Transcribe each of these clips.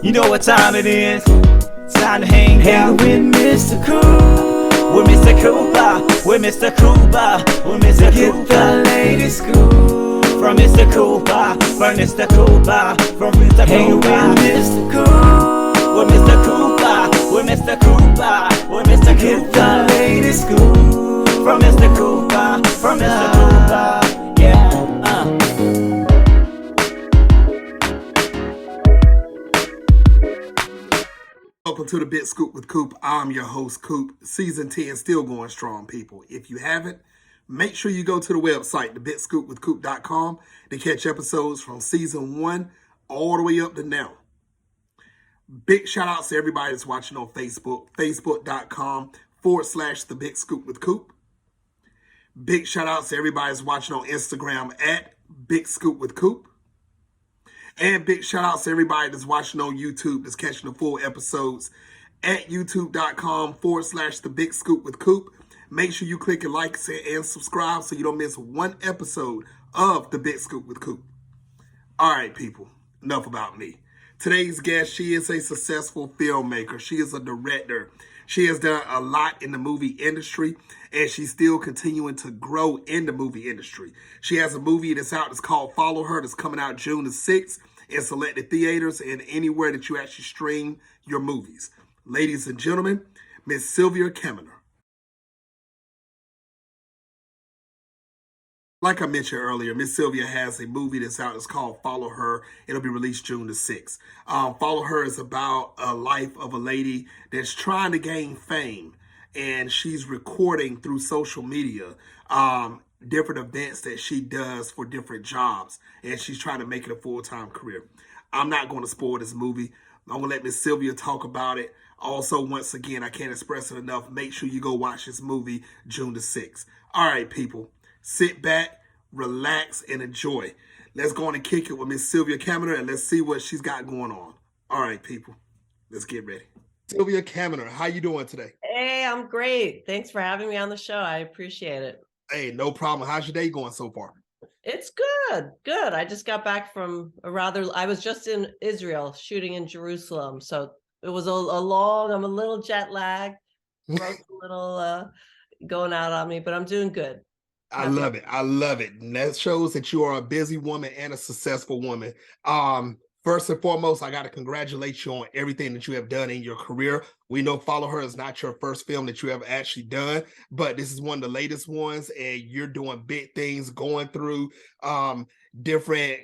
You know what time it is? It's time to hang out with Mr. Coop. With Mr. Cooper, with Mr. Cooper, with Mr. Cooper. Get the latest scoop from Mr. Cooper, from Mr. Cooper, from Mr. Cooper. Hang with Mr. Coop, with Mr. Cooper, with Mr. Cooper, with Mr. Cooper. Get the latest scoop from Mr. Cooper, from Mr. Cooper. Yeah. Welcome to the Big Scoop with Coop. I'm your host, Coop. Season 10 still going strong, people. If you haven't, make sure you go to the website, thebigscoopwithcoop.com, to catch episodes from season 1 all the way up to now. Big shout outs to everybody that's watching on Facebook, facebook.com/The Big Scoop with Coop. Big shout outs to everybody that's watching on Instagram at Big Scoop with Coop. And big shout outs to everybody that's watching on YouTube, that's catching the full episodes at youtube.com/The Big Scoop with Coop. Make sure you click and like and subscribe so you don't miss one episode of The Big Scoop with Coop. All right, people, enough about me. Today's guest, she is a successful filmmaker. She is a director. She has done a lot in the movie industry, and she's still continuing to grow in the movie industry. She has a movie that's out that's called Follow Her, that's coming out June the 6th in selected theaters and anywhere that you actually stream your movies. Ladies and gentlemen, Miss Sylvia Caminer. Like I mentioned earlier, Miss Sylvia has a movie that's out. It's called Follow Her. It'll be released June the 6th. Follow Her is about a life of a lady that's trying to gain fame, and she's recording through social media different events that she does for different jobs, and she's trying to make it a full-time career. I'm not going to spoil this movie. I'm going to let Miss Sylvia talk about it. Also, once again, I can't express it enough. Make sure you go watch this movie June the 6th. All right, people. Sit back, relax, and enjoy. Let's go on and kick it with Miss Sylvia Caminer, and let's see what she's got going on. All right, people, let's get ready. Sylvia Caminer, how you doing today? Hey, I'm great. Thanks for having me on the show. I appreciate it. Hey, no problem. How's your day going so far? It's good. Good. I just got back from I was just in Israel shooting in Jerusalem. So it was I'm a little jet lagged, throat's a little going out on me, but I'm doing good. I love it. I love it. And that shows that you are a busy woman and a successful woman. First and foremost, I got to congratulate you on everything that you have done in your career. We know Follow Her is not your first film that you have actually done, but this is one of the latest ones, and you're doing big things, going through different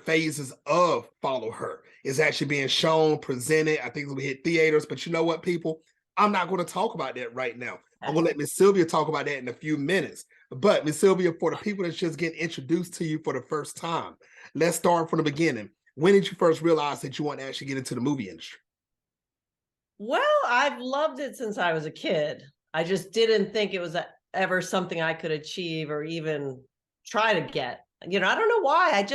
phases of Follow Her. It's actually being shown, presented. I think it'll hit theaters, but you know what, people? I'm not going to talk about that right now. I'm going to let Miss Sylvia talk about that in a few minutes. But Miss Sylvia, for the people that's just getting introduced to you for the first time, let's start from the beginning. When did you first realize that you want to actually get into the movie industry? Well, I've loved it since I was a kid. I just didn't think it was ever something I could achieve or even try to get. I don't know why.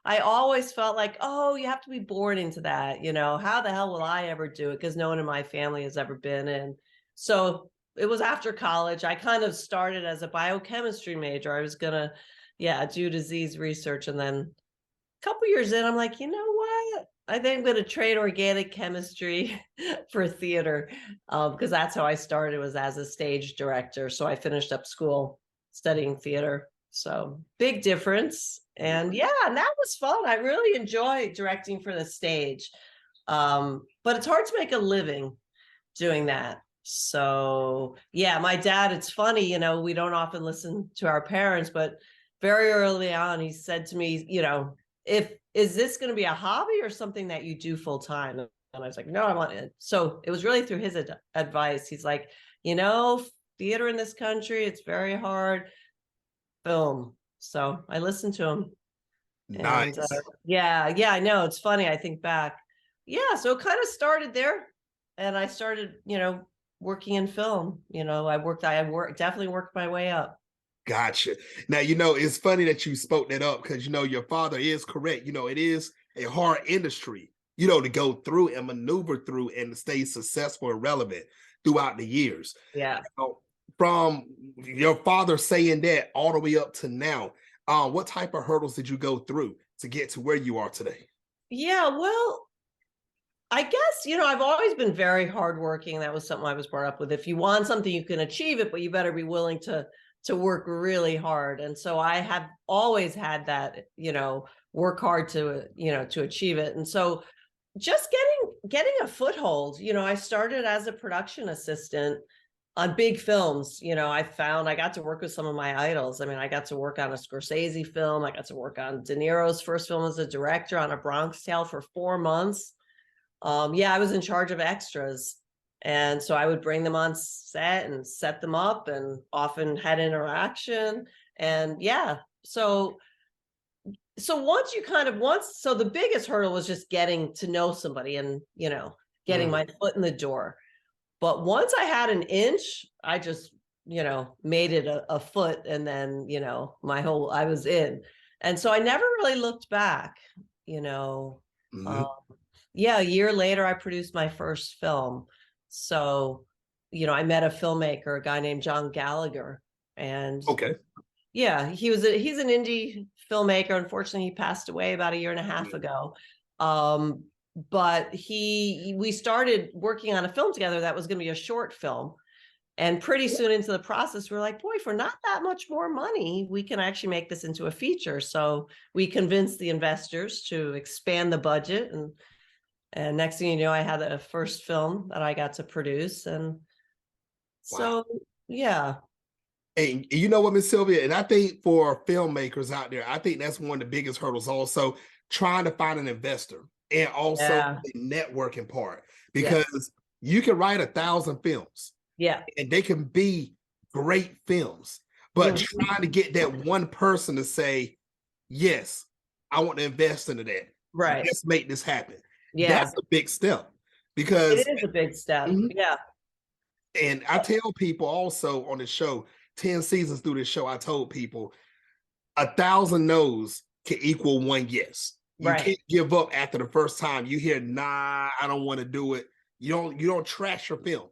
I always felt like, oh, you have to be born into that. How the hell will I ever do it? Because no one in my family has ever been in. So it was after college. I kind of started as a biochemistry major. I was going to, do disease research. And then a couple years in, I'm like, you know what? I think I'm going to trade organic chemistry for theater because that's how I started, was as a stage director. So I finished up school studying theater. So big difference. And and that was fun. I really enjoy directing for the stage. But it's hard to make a living doing that. So my dad, it's funny, we don't often listen to our parents, but very early on, he said to me, is this going to be a hobby or something that you do full time? And I was like, no, I want it. So it was really through his advice. He's like, theater in this country, it's very hard. Film. So I listened to him. Nice. And, I know. It's funny. I think back. So it kind of started there, and I started, working in film. I definitely worked my way up. Gotcha. Now, it's funny that you spoke that up because, your father is correct. It is a hard industry, to go through and maneuver through and to stay successful and relevant throughout the years. Yeah. From your father saying that all the way up to now, what type of hurdles did you go through to get to where you are today? Yeah, well, I guess, I've always been very hardworking. That was something I was brought up with. If you want something, you can achieve it, but you better be willing to work really hard. And so I have always had that, work hard to achieve it. And so just getting a foothold, I started as a production assistant on big films. I got to work with some of my idols. I mean, I got to work on a Scorsese film. I got to work on De Niro's first film as a director on A Bronx Tale for 4 months. Yeah, I was in charge of extras. And so I would bring them on set and set them up, and often had interaction. And yeah, so so the biggest hurdle was just getting to know somebody and, getting my foot in the door. But once I had an inch, I just, made it a foot, and then, I was in. And so I never really looked back, you know. Mhm. Um, yeah, a year later, I produced my first film. So, I met a filmmaker, a guy named John Gallagher, and Okay. yeah, he's an indie filmmaker. Unfortunately, he passed away about a year and a half ago. Um, but we started working on a film together that was going to be a short film. And pretty soon into the process, we're like, boy, for not that much more money, we can actually make this into a feature. So we convinced the investors to expand the budget, and next thing you know, I had a first film that I got to produce. And Wow. so, yeah. And you know what, Miss Sylvia, and I think for filmmakers out there, I think that's one of the biggest hurdles also, trying to find an investor, and also Yeah. the networking part, Yes. because you can write 1,000 films Yeah. and they can be great films, but Mhm. trying to get that one person to say, yes, I want to invest into that. Right. Let's make this happen. Yeah. That's a big step, It because is a big step. Mhm. Yeah. And I tell people also on the show, 10 seasons through this show, I told people 1,000 no's can equal one yes. You Right. can't give up after the first time you hear, nah, I don't want to do it. You don't trash your film.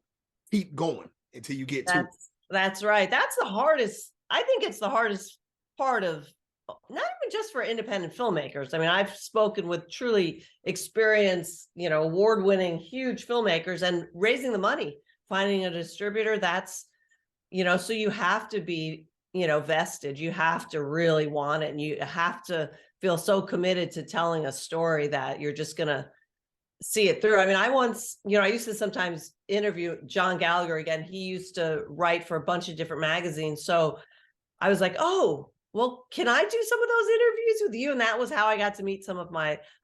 Keep going until you get to it. That's right. That's the hardest. I think it's the hardest part of, not even just for independent filmmakers. I mean, I've spoken with truly experienced, award-winning huge filmmakers, and raising the money, finding a distributor. That's, so you have to be, vested. You have to really want it, and you have to feel so committed to telling a story that you're just gonna see it through. I mean, I once, I used to sometimes interview John Gallagher again. He used to write for a bunch of different magazines. So I was like, oh, well, can I do some of those interviews with you? And that was how I got to meet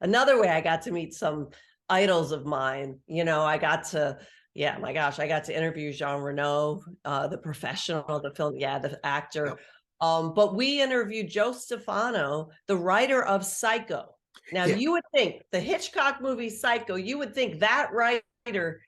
another way I got to meet some idols of mine. I got to, yeah, my gosh, I got to interview Jean Reno, the professional, the actor. Yep. But we interviewed Joe Stefano, the writer of Psycho. Now, Yeah. you would think the Hitchcock movie Psycho, you would think that writer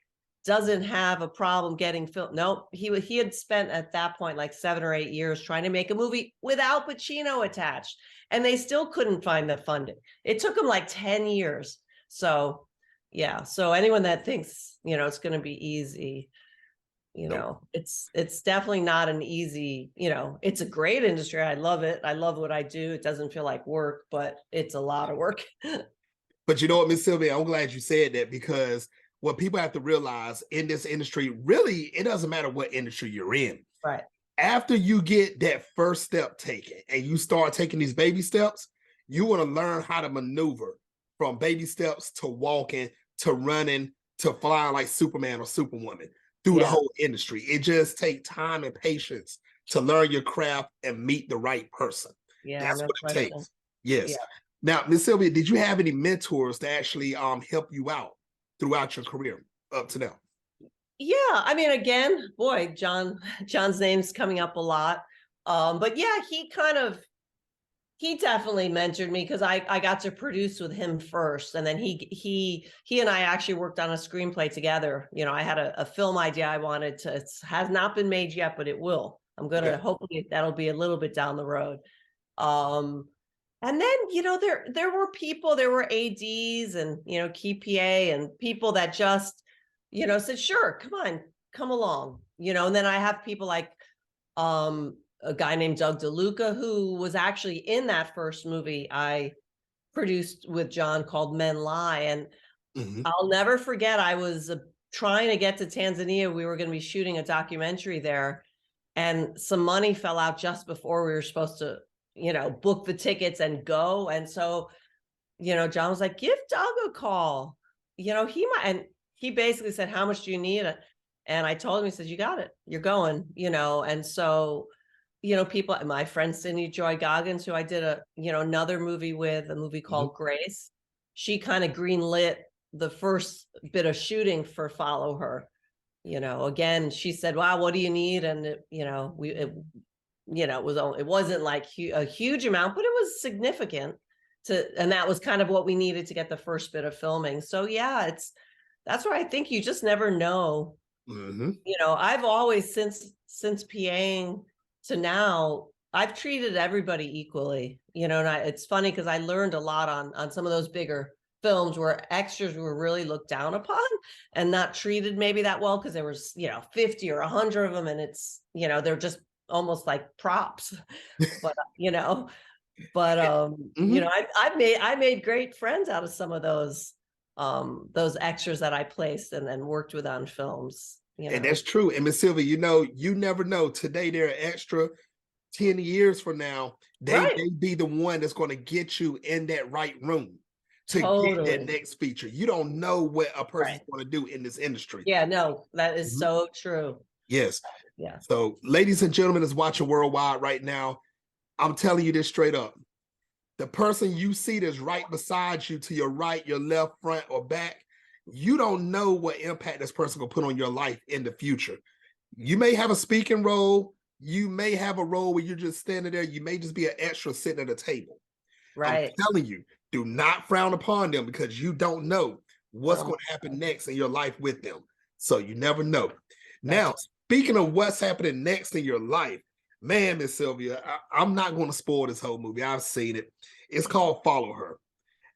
doesn't have a problem getting film. Nope. He had spent at that point like 7 or 8 years trying to make a movie with Al Pacino attached, and they still couldn't find the funding. It took them like 10 years. So yeah. So anyone that thinks, it's going to be easy, Nope. it's definitely not an easy, it's a great industry. I love it. I love what I do. It doesn't feel like work, but it's a lot of work. But you know what, Miss Sylvia, I'm glad you said that, because what people have to realize in this industry, really, it doesn't matter what industry you're in. Right. After you get that first step taken and you start taking these baby steps, you want to learn how to maneuver from baby steps to walking to running to flying like Superman or Superwoman through the Yeah. whole industry. It just takes time and patience to learn your craft and meet the right person. Yeah. That's No what it question. takes. Yes. Yeah. Now, Miss Sylvia, did you have any mentors to actually help you out throughout your career up to now? Yeah, I mean, again, boy, John's name's coming up a lot. But yeah, he definitely mentored me, because I got to produce with him first, and then he and I actually worked on a screenplay together. I had a film idea I wanted to. It has not been made yet, but it will. I'm gonna Okay. hopefully that'll be a little bit down the road. And then, there were people, there were ADs and, key PA and people that just, said, sure, come on, come along, and then I have people like, a guy named Doug DeLuca, who was actually in that first movie I produced with John called Men Lie. And Mhm. I'll never forget, I was trying to get to Tanzania. We were going to be shooting a documentary there, and some money fell out just before we were supposed to, book the tickets and go. And so, John was like, give Doug a call. He might, and he basically said, how much do you need? And I told him, he says, you got it, you're going, and so, people, my friend Cindy Joy Goggins, who I did another movie with, a movie called Grace, she kind of greenlit the first bit of shooting for Follow Her. Again, she said, wow, what do you need? And it wasn't like a huge amount, but it was significant and that was kind of what we needed to get the first bit of filming. So yeah, that's where I think you just never know. I've always, since PAing to now, I've treated everybody equally, and it's funny because I learned a lot on some of those bigger films where extras were really looked down upon and not treated maybe that well, because there was 50 or 100 of them, and it's they're just almost like props. But I made great friends out of some of those extras that I placed and worked with on films. And that's true. And Miss Sylvia, you never know. Today they're extra. 10 years from now, they may be the one that's going to get you in that right room to get that next feature. You don't know what a person's going to do in this industry. Yeah, no, that is so true. Yes. Yeah. So, ladies and gentlemen that's watching worldwide right now, I'm telling you this straight up. The person you see that's right beside you, to your right, your left, front, or back, you don't know what impact this person will put on your life in the future. You may have a speaking role. You may have a role where you're just standing there. You may just be an extra sitting at a table. Right. I'm telling you, do not frown upon them, because you don't know what's going to happen next in your life with them. So you never know. Now, speaking of what's happening next in your life, man, Miss Sylvia, I'm not going to spoil this whole movie. I've seen it. It's called Follow Her.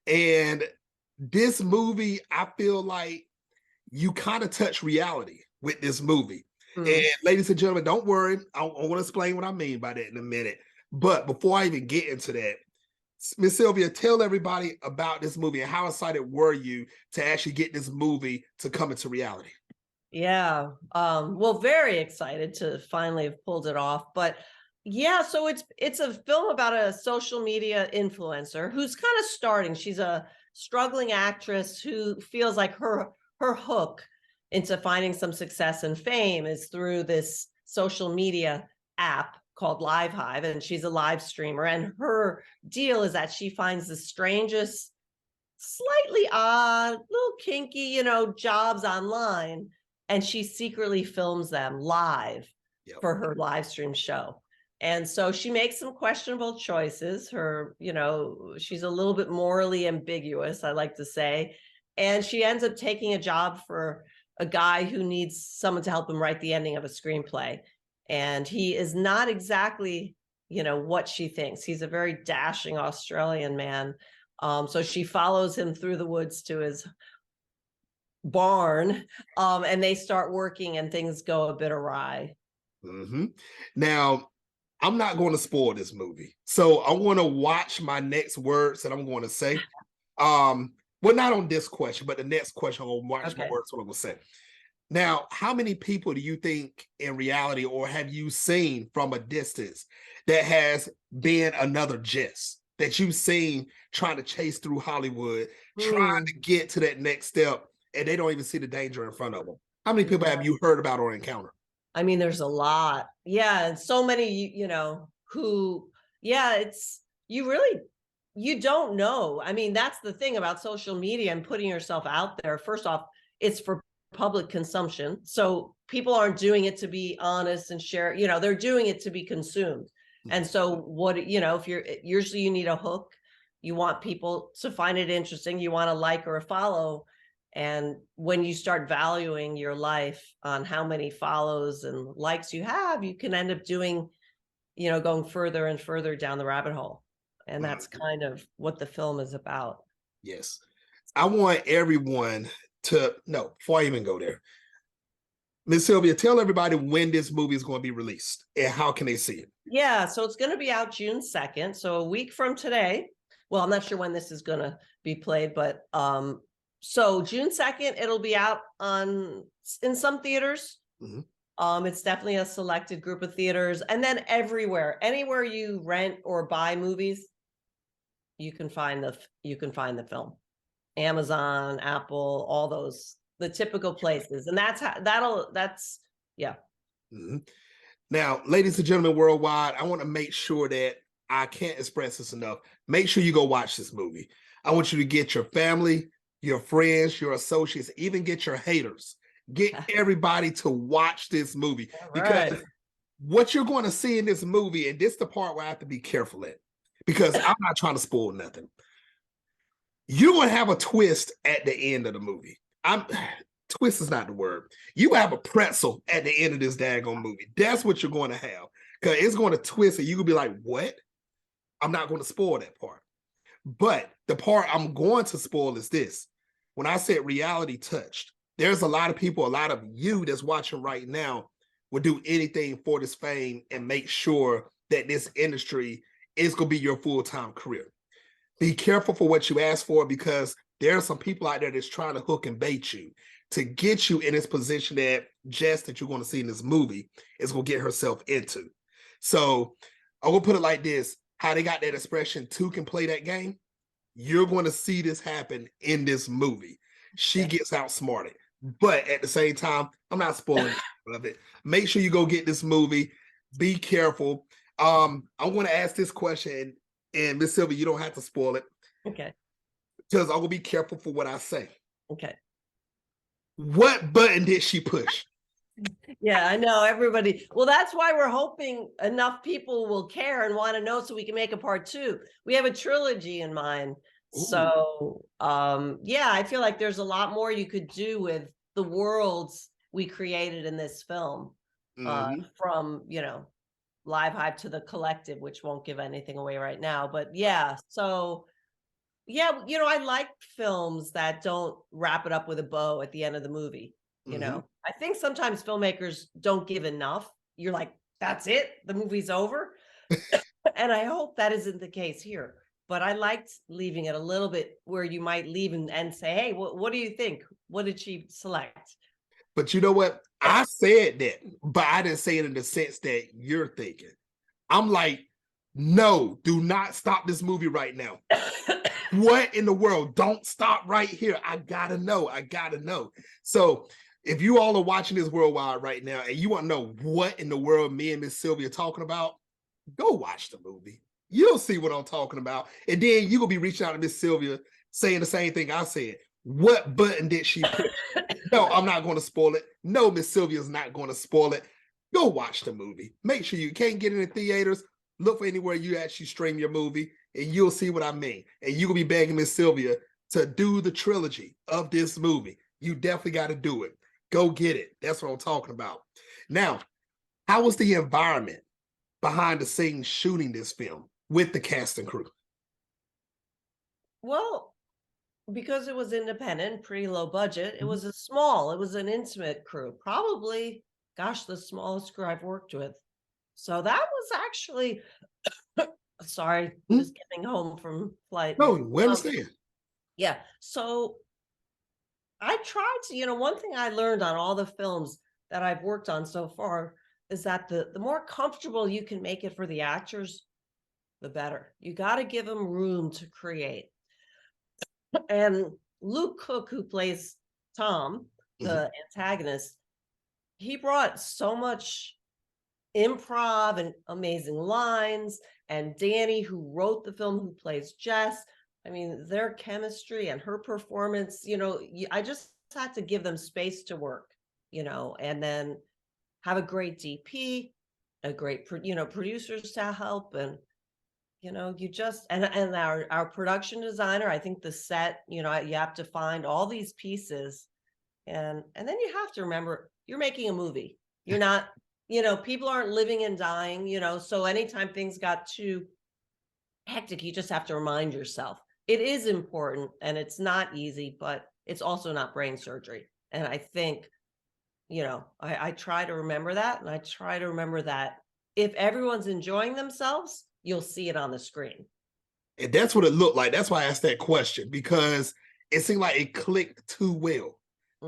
And this movie, I feel like you kind of touch reality with this movie. And ladies and gentlemen, don't worry. I want to explain what I mean by that in a minute. But before I even get into that, Miss Sylvia, tell everybody about this movie and how excited were you to actually get this movie to come into reality? Yeah. Well, very excited to finally have pulled it off. But yeah, so it's a film about a social media influencer who's kind of starting. She's a struggling actress who feels like her hook into finding some success and fame is through this social media app called Live Hive, and she's a live streamer. And her deal is that she finds the strangest, slightly odd, little kinky, jobs online, and she secretly films them live for her live stream show. And so she makes some questionable choices. She's a little bit morally ambiguous, I like to say. And she ends up taking a job for a guy who needs someone to help him write the ending of a screenplay. And he is not exactly, what she thinks. He's a very dashing Australian man. So she follows him through the woods to his barn, and they start working, and things go a bit awry. Now, I'm not going to spoil this movie, so I want to watch my next words that I'm going to say. Well, not on this question, but the next question, I'm going to watch my words, what I'm going to say. Now, how many people do you think in reality, or have you seen from a distance, that has been another Jess that you've seen trying to chase through Hollywood, trying to get to that next step, and they don't even see the danger in front of them? How many people have you heard about or encountered? I mean, there's a lot. Yeah. And so many, who, you don't know. I mean, that's the thing about social media and putting yourself out there. First off, it's for public consumption. So people aren't doing it to be honest and share, they're doing it to be consumed. And so if usually you need a hook, you want people to find it interesting, you want a like or a follow. And when you start valuing your life on how many follows and likes you have, you can end up doing, going further and further down the rabbit hole. And that's kind of what the film is about. Yes. I want everyone to know, before I even go there, Ms. Sylvia, tell everybody when this movie is going to be released and how can they see it? Yeah, so it's going to be out June 2nd. So a week from today, well, I'm not sure when this is going to be played, but so June 2nd, it'll be out in some theaters. It's definitely a selected group of theaters, and then anywhere you rent or buy movies, you can find the film. Amazon, Apple, all those, the typical places, and that's yeah. Now, ladies and gentlemen worldwide, I want to make sure that I can't express this enough. Make sure you go watch this movie. I want you to get your family, your friends, your associates, even get your haters. Get everybody to watch this movie. Because what you're going to see in this movie, and this is the part where I have to be careful at, because I'm not trying to spoil nothing. You're going to have a twist at the end of the movie. Twist is not the word. You have a pretzel at the end of this daggone movie. That's what you're going to have. Because it's going to twist and you're going to be like, what? I'm not going to spoil that part. But the part I'm going to spoil is this. When I said reality touched, there's a lot of people, a lot of you that's watching right now will do anything for this fame and make sure that this industry is going to be your full-time career. Be careful for what you ask for, because there are some people out there that's trying to hook and bait you to get you in this position that Jess that you're going to see in this movie is going to get herself into. So I'm going to put it like this. How they got that expression, two can play that game. You're going to see this happen in this movie. She gets outsmarted. But at the same time, I'm not spoiling of it. Make sure you go get this movie. Be careful. I want to ask this question, and Miss Sylvia, you don't have to spoil it. Okay. Because I'm going to be careful for what I say. Okay. What button did she push? Yeah, I know everybody. Well, that's why we're hoping enough people will care and want to know so we can make a part 2. We have a trilogy in mind. Ooh. So, yeah, I feel like there's a lot more you could do with the worlds we created in this film, from, Live Hype to the Collective, which won't give anything away right now. But yeah, so yeah, I like films that don't wrap it up with a bow at the end of the movie. I think sometimes filmmakers don't give enough. You're like, that's it, the movie's over. And I hope that isn't the case here. But I liked leaving it a little bit where you might leave and say, hey, what do you think? What did she select? But you know what? I said that, but I didn't say it in the sense that you're thinking. I'm like, no, do not stop this movie right now. What in the world? Don't stop right here. I gotta know. So if you all are watching this worldwide right now and you want to know what in the world me and Miss Sylvia are talking about, go watch the movie. You'll see what I'm talking about. And then you're going to be reaching out to Miss Sylvia saying the same thing I said. What button did she push? No, I'm not going to spoil it. No, Miss Sylvia's not going to spoil it. Go watch the movie. Make sure you can't get in the theaters. Look for anywhere you actually stream your movie, and you'll see what I mean. And you're going to be begging Miss Sylvia to do the trilogy of this movie. You definitely got to do it. Go get it. That's what I'm talking about. Now, how was the environment behind the scenes shooting this film with the cast and crew? Well, because it was independent, pretty low budget, it was an intimate crew. Probably, gosh, the smallest crew I've worked with. So that was actually, sorry, just getting home from flight. No, we understand. Yeah. So I tried to, one thing I learned on all the films that I've worked on so far is that the more comfortable you can make it for the actors, the better. You got to give them room to create. And Luke Cook, who plays Tom, the antagonist, he brought so much improv and amazing lines. And Danny, who wrote the film, who plays Jess, I mean, their chemistry and her performance, I just had to give them space to work, and then have a great DP, a great, producers to help. And, you just, and our production designer, I think the set, you have to find all these pieces. And then you have to remember, you're making a movie. You're not, people aren't living and dying, so anytime things got too hectic, you just have to remind yourself it is important and it's not easy, but it's also not brain surgery. And I think, I try to remember that. And I try to remember that if everyone's enjoying themselves, you'll see it on the screen. And that's what it looked like. That's why I asked that question, because it seemed like it clicked too well.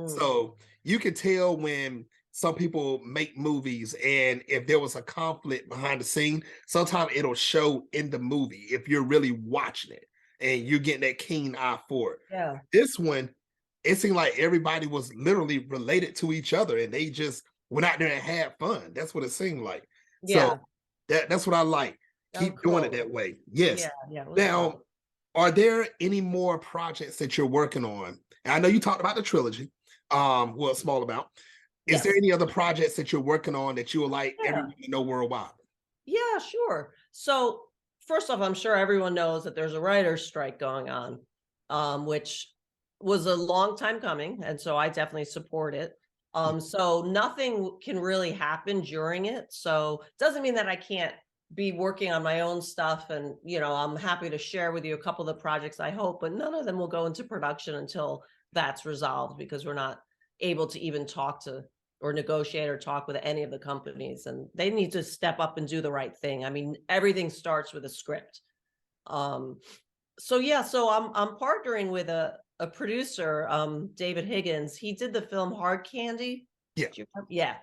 So you can tell when some people make movies, and if there was a conflict behind the scene, sometimes it'll show in the movie if you're really watching it and you're getting that keen eye for it. Yeah. This one, it seemed like everybody was literally related to each other and they just went out there and had fun. That's what it seemed like. Yeah. So that's what I like. Keep doing it Cool. that way. Yes. Yeah. Yeah. It was Now, fun. are there any more projects that you're working on? And I know you talked about the trilogy, well, a small amount. Is there Yes. any other projects that you're working on that you would like Yeah. everyone to know worldwide? Yeah, sure. So first off, I'm sure everyone knows that there's a writer's strike going on, which was a long time coming, and so I definitely support it. So nothing can really happen during it. So it doesn't mean that I can't be working on my own stuff, and I'm happy to share with you a couple of the projects I hope, but none of them will go into production until that's resolved, because we're not able to even talk to or negotiate or talk with any of the companies, and they need to step up and do the right thing. I mean, everything starts with a script. So yeah, so I'm partnering with a producer, David Higgins. He did the film Hard Candy. Yeah. Yeah.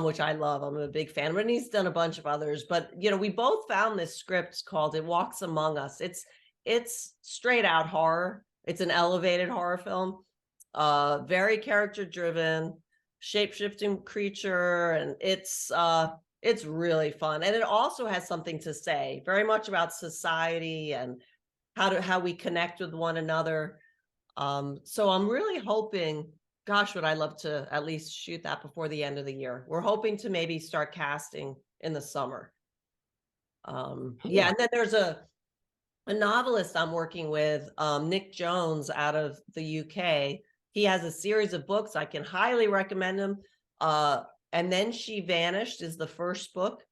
Which I love. I'm a big fan, and he's done a bunch of others. But we both found this script called It Walks Among Us. It's straight out horror. It's an elevated horror film. Very character driven, shape-shifting creature, and it's really fun. And it also has something to say, very much about society and how we connect with one another. So I'm really hoping, gosh, would I love to at least shoot that before the end of the year. We're hoping to maybe start casting in the summer. Yeah, and then there's a novelist I'm working with, Nick Jones, out of the UK. He has a series of books. I can highly recommend them. And Then She Vanished is the first book.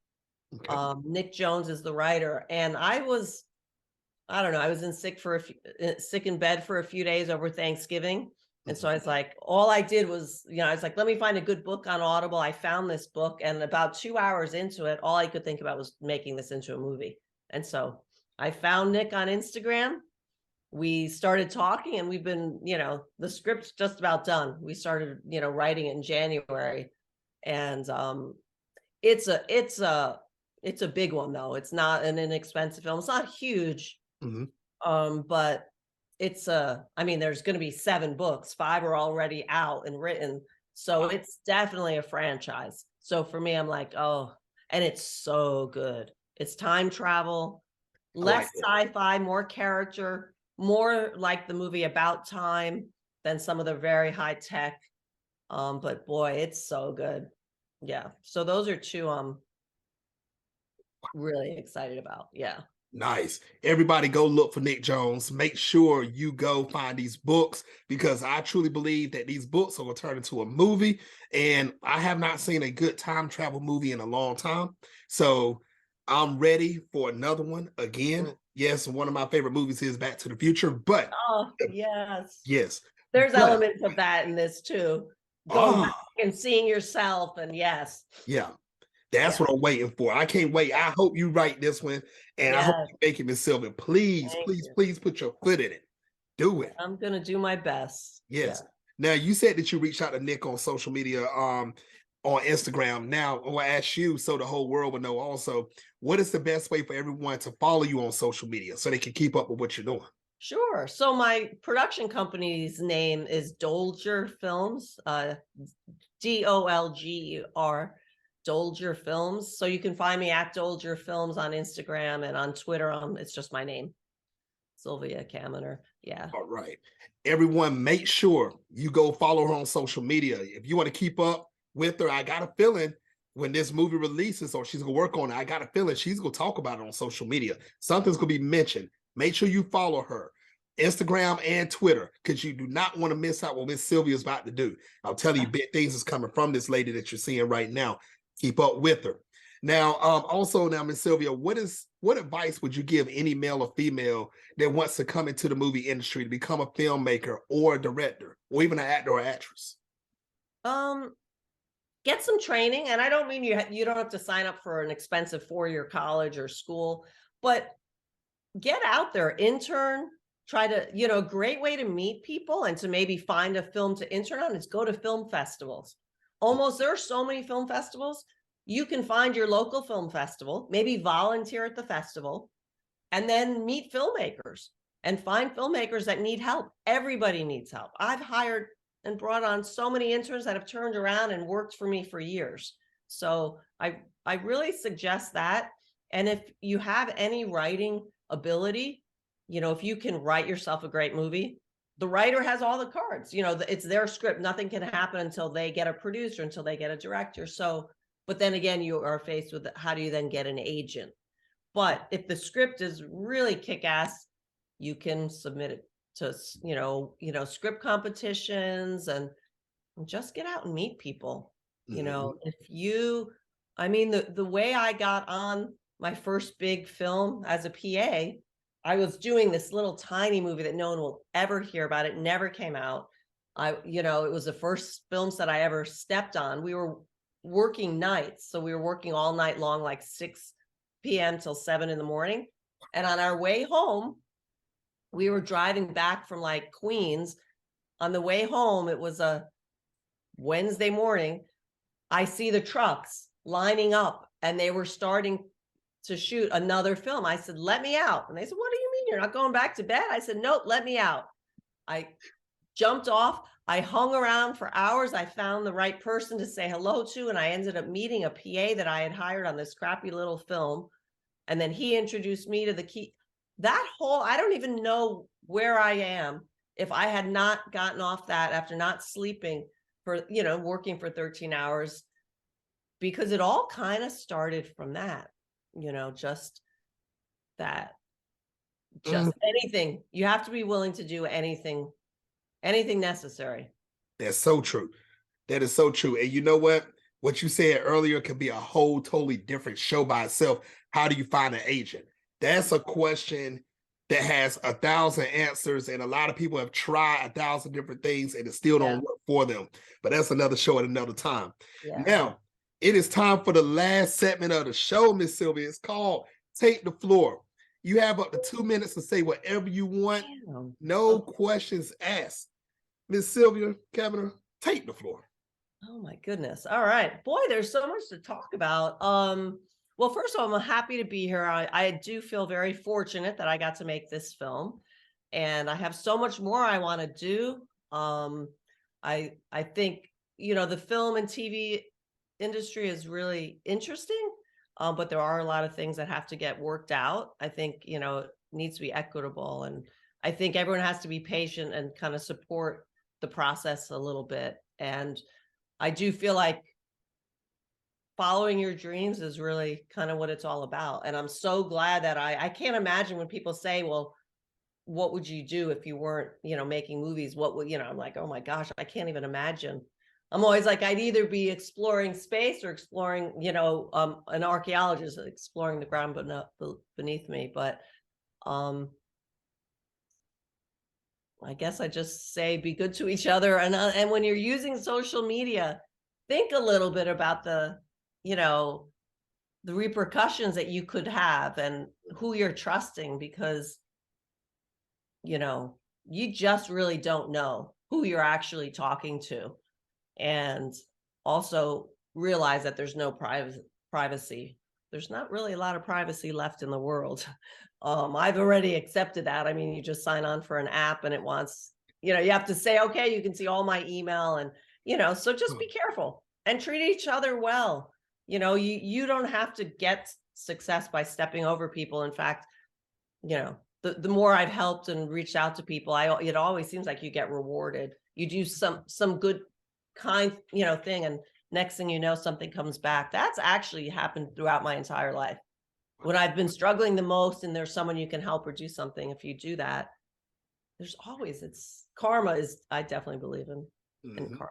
Okay. Nick Jones is the writer. And I don't know, I was sick in bed for a few days over Thanksgiving. And so I was like, all I did was, I was like, let me find a good book on Audible. I found this book, and about 2 hours into it, all I could think about was making this into a movie. And so I found Nick on Instagram. We started talking, and we've been, the script's just about done. We started, writing it in January, and it's a big one though. It's not an inexpensive film. It's not huge, but I mean, there's going to be 7 books. 5 are already out and written, so it's definitely a franchise. So for me, I'm like, oh, and it's so good. It's time travel, less sci-fi, more character, more like the movie About Time than some of the very high tech. But boy, it's so good. Yeah. So those are 2 I'm really excited about. Yeah. Nice. Everybody go look for Nick Jones. Make sure you go find these books, because I truly believe that these books are going to turn into a movie. And I have not seen a good time travel movie in a long time. So I'm ready for another one again. Yes, one of my favorite movies is Back to the Future, but Oh, yes. yes. There's elements of that in this too. Going back and seeing yourself, and yes. Yeah. That's what I'm waiting for. I can't wait. I hope you write this one, and I hope you make it, Miss Sylvia. Please, please put your foot in it. Do it. I'm gonna do my best. Yes. Yeah. Now, you said that you reached out to Nick on social media, on Instagram. Now, I want to ask you, so the whole world will know also, what is the best way for everyone to follow you on social media so they can keep up with what you're doing? Sure. So my production company's name is Dolger Films, Dolger. Dolger Films. So you can find me at Dolger Films on Instagram, and on Twitter. It's just my name, Sylvia Caminer. Yeah. All right. Everyone, make sure you go follow her on social media. If you want to keep up with her, I got a feeling when this movie releases or she's going to work on it, I got a feeling she's going to talk about it on social media. Something's going to be mentioned. Make sure you follow her, Instagram and Twitter, because you do not want to miss out what Miss Sylvia is about to do. I'll tell you, big things is coming from this lady that you're seeing right now. Keep up with her. Now, also now, Miss Sylvia, what advice would you give any male or female that wants to come into the movie industry to become a filmmaker or a director or even an actor or actress? Get some training, and I don't mean you don't have to sign up for an expensive 4-year college or school, but get out there, intern, try to, a great way to meet people and to maybe find a film to intern on is go to film festivals. There are so many film festivals. You can find your local film festival, maybe volunteer at the festival, and then meet filmmakers and find filmmakers that need help. Everybody needs help. I've hired and brought on so many interns that have turned around and worked for me for years. So I really suggest that. And if you have any writing ability, if you can write yourself a great movie, the writer has all the cards, it's their script. Nothing can happen until they get a producer, until they get a director. So, but then again, you are faced with how do you then get an agent? But if the script is really kick-ass, you can submit it to, script competitions and just get out and meet people. If you, the way I got on my first big film as a PA, I was doing this little tiny movie that no one will ever hear about. It never came out. It was the first film set I ever stepped on. We were working nights. So we were working all night long, like 6 p.m. till 7 in the morning. And on our way home, we were driving back from like Queens. On the way home, it was a Wednesday morning. I see the trucks lining up and they were starting to shoot another film. I said, let me out. And they said, what do you mean you're not going back to bed? I said, nope, let me out. I jumped off. I hung around for hours. I found the right person to say hello to. And I ended up meeting a PA that I had hired on this crappy little film. And then he introduced me to the key. I don't even know where I am if I had not gotten off that after not sleeping for, working for 13 hours, because it all kind of started from that. Just anything. You have to be willing to do anything necessary. That's so true. That is so true. And you know what? What you said earlier could be a whole totally different show by itself. How do you find an agent? That's a question that has 1,000 answers, and a lot of people have tried 1,000 different things and it still don't work for them. But that's another show at another time. Yeah. Now, it is time for the last segment of the show, Miss Sylvia. It's called Take the Floor. You have up to 2 minutes to say whatever you want. No questions asked. Miss Sylvia Caminer, take the floor. Oh my goodness. All right. Boy, there's so much to talk about. Well, first of all, I'm happy to be here. I do feel very fortunate that I got to make this film, and I have so much more I want to do. I think, the film and TV industry is really interesting, but there are a lot of things that have to get worked out. I think, it needs to be equitable, and I think everyone has to be patient and kind of support the process a little bit. And I do feel like following your dreams is really kind of what it's all about. And I'm so glad that I can't imagine when people say, well, what would you do if you weren't, making movies? What would, I'm like, oh my gosh, I can't even imagine. I'm always like, I'd either be exploring space or exploring, an archaeologist exploring the ground beneath me. But I guess I just say be good to each other. And when you're using social media, think a little bit about the repercussions that you could have and who you're trusting, because, you just really don't know who you're actually talking to. And also realize that there's no privacy. There's not really a lot of privacy left in the world. I've already accepted that. I mean, you just sign on for an app and it wants, you have to say, okay, you can see all my email, and, so just be careful and treat each other well. You don't have to get success by stepping over people. In fact, the more I've helped and reached out to people, it always seems like you get rewarded. You do some good kind, thing, and next thing you know, something comes back. That's actually happened throughout my entire life. When I've been struggling the most and there's someone you can help or do something, if you do that, there's always, I definitely believe in karma.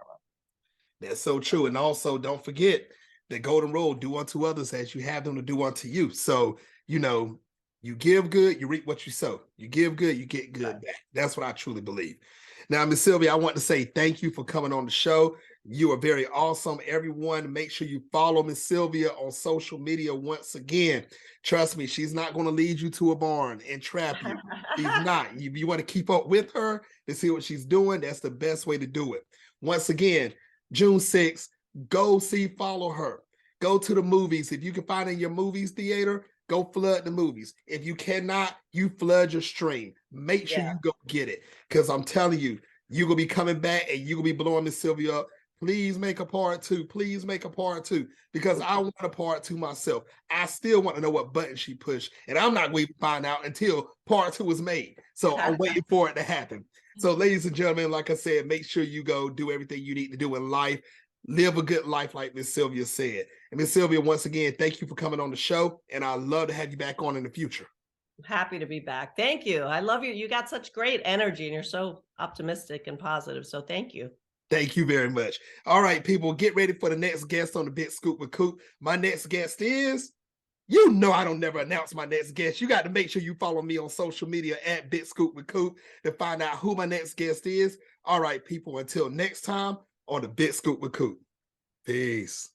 That's so true. And also don't forget the golden rule, do unto others as you have them to do unto you. So, you give good, you reap what you sow. You give good, you get good back. That's what I truly believe. Now, Miss Sylvia, I want to say thank you for coming on the show. You are very awesome. Everyone, make sure you follow Miss Sylvia on social media once again. Trust me, she's not going to lead you to a barn and trap you. She's not. If you want to keep up with her to see what she's doing, that's the best way to do it. Once again, June 6th, go follow her. Go to the movies. If you can find it in your movies theater, go flood the movies. If you cannot, you flood your stream. Make sure you go get it. Because I'm telling you, you're going to be coming back and you're going to be blowing Miss Sylvia up. Please make a part 2. Please make a part 2. Because I want a part 2 myself. I still want to know what button she pushed. And I'm not going to find out until part 2 is made. So I'm waiting for it to happen. So ladies and gentlemen, like I said, make sure you go do everything you need to do in life. Live a good life like Miss Sylvia said. And Miss Sylvia, once again, thank you for coming on the show. And I'd love to have you back on in the future. Happy to be back. Thank you. I love you. You got such great energy and you're so optimistic and positive. So thank you. Thank you very much. All right, people, get ready for the next guest on the Big Scoop with Coop. My next guest is, you know I don't never announce my next guest. You got to make sure you follow me on social media at Big Scoop with Coop to find out who my next guest is. All right, people, until next time on the Big Scoop with Coop. Peace.